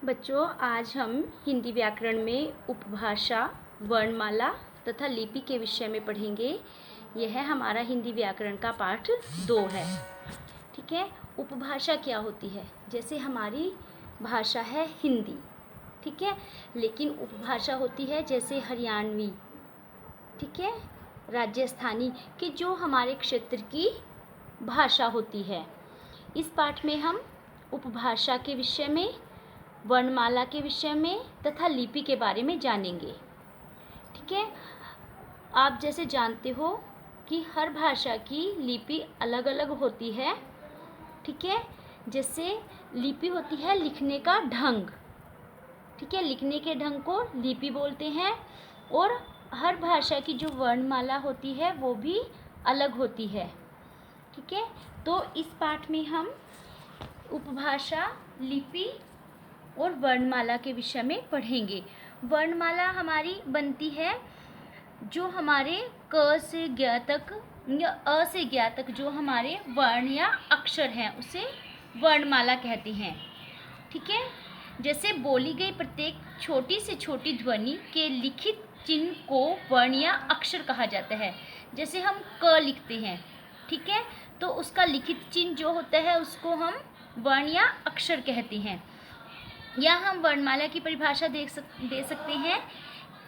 बच्चों, आज हम हिंदी व्याकरण में उपभाषा, वर्णमाला तथा लिपि के विषय में पढ़ेंगे। यह हमारा हिंदी व्याकरण का पाठ 2 है। ठीक है। उपभाषा क्या होती है? जैसे हमारी भाषा है हिंदी, ठीक है, लेकिन उपभाषा होती है जैसे हरियाणवी, ठीक है, राजस्थानी, कि जो हमारे क्षेत्र की भाषा होती है। इस पाठ में हम उपभाषा के विषय में, वर्णमाला के विषय में तथा लिपि के बारे में जानेंगे। ठीक है। आप जैसे जानते हो कि हर भाषा की लिपि अलग अलग होती है। ठीक है। जैसे लिपि होती है लिखने का ढंग, ठीक है, लिखने के ढंग को लिपि बोलते हैं। और हर भाषा की जो वर्णमाला होती है वो भी अलग होती है। ठीक है। तो इस पाठ में हम उपभाषा, लिपि और वर्णमाला के विषय में पढ़ेंगे। वर्णमाला हमारी बनती है जो हमारे क से ज्ञ तक या अ से ज्ञ तक जो हमारे वर्ण या अक्षर हैं उसे वर्णमाला कहते हैं। ठीक है। जैसे बोली गई प्रत्येक छोटी से छोटी ध्वनि के लिखित चिन्ह को वर्ण या अक्षर कहा जाता है। जैसे हम क लिखते हैं, ठीक है, तो उसका लिखित चिन्ह जो होता है उसको हम वर्ण या अक्षर कहते हैं। या हम वर्णमाला की परिभाषा दे सकते हैं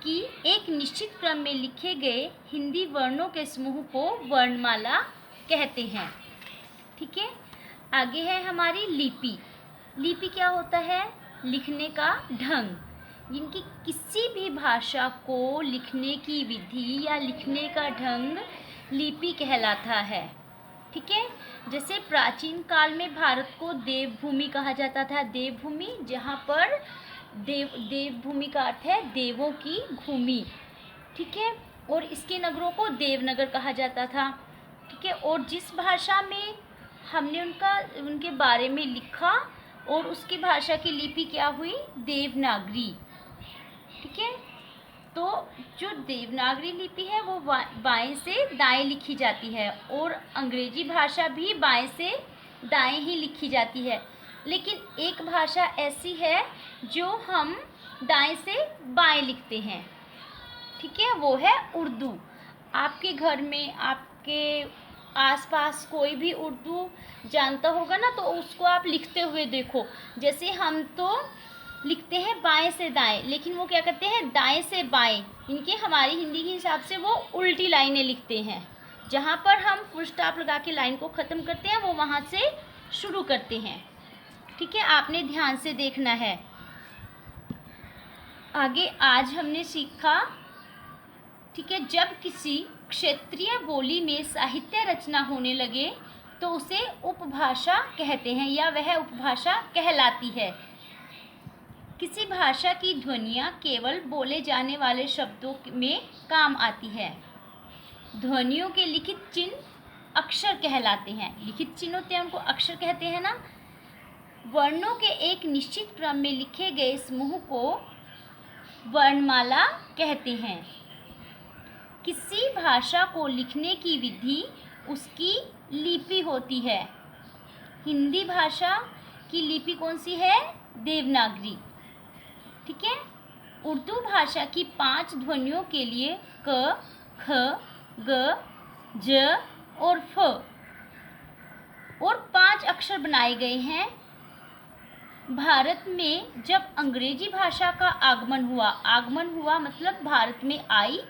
कि एक निश्चित क्रम में लिखे गए हिंदी वर्णों के समूह को वर्णमाला कहते हैं। ठीक है। आगे है हमारी लिपि। लिपि क्या होता है? लिखने का ढंग। इनकी किसी भी भाषा को लिखने की विधि या लिखने का ढंग लिपि कहलाता है। ठीक है। जैसे प्राचीन काल में भारत को देवभूमि कहा जाता था। देवभूमि, जहाँ पर देवभूमि का अर्थ है देवों की भूमि। ठीक है। और इसके नगरों को देवनगर कहा जाता था। ठीक है। और जिस भाषा में हमने उनके बारे में लिखा और उसकी भाषा की लिपि क्या हुई? देवनागरी। ठीक है। तो जो देवनागरी लिपि है वो बाएं से दाएं लिखी जाती है और अंग्रेजी भाषा भी बाएं से दाएं ही लिखी जाती है। लेकिन एक भाषा ऐसी है जो हम दाएं से बाएं लिखते हैं। ठीक है, वो है उर्दू। आपके घर में, आपके आसपास कोई भी उर्दू जानता होगा ना, तो उसको आप लिखते हुए देखो। जैसे हम तो लिखते हैं बाएं से दाएं, लेकिन वो क्या करते हैं? दाएं से बाएं। इनके हमारी हिंदी के हिसाब से वो उल्टी लाइनें लिखते हैं। जहाँ पर हम फुल स्टॉप लगा के लाइन को ख़त्म करते हैं वो वहाँ से शुरू करते हैं। ठीक है, आपने ध्यान से देखना है। आगे आज हमने सीखा, ठीक है, जब किसी क्षेत्रीय बोली में साहित्य रचना होने लगे तो उसे उपभाषा कहते हैं या वह उपभाषा कहलाती है। किसी भाषा की ध्वनियाँ केवल बोले जाने वाले शब्दों में काम आती है। ध्वनियों के लिखित चिन्ह अक्षर कहलाते हैं। लिखित चिन्ह होते हैं, उनको अक्षर कहते हैं ना। वर्णों के एक निश्चित क्रम में लिखे गए समूह को वर्णमाला कहते हैं। किसी भाषा को लिखने की विधि उसकी लिपि होती है। हिंदी भाषा की लिपि कौन सी है? देवनागरी। ठीक है। उर्दू भाषा की 5 ध्वनियों के लिए क, ख, ग, ज और फ और 5 अक्षर बनाए गए हैं। भारत में जब अंग्रेजी भाषा का आगमन हुआ मतलब भारत में आई,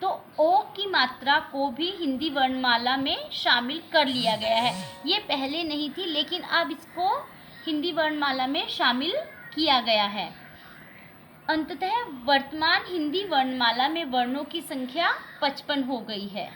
तो ओ की मात्रा को भी हिंदी वर्णमाला में शामिल कर लिया गया है। ये पहले नहीं थी, लेकिन अब इसको हिंदी वर्णमाला में शामिल किया गया है। अंततः वर्तमान हिंदी वर्णमाला में वर्णों की संख्या 55 हो गई है।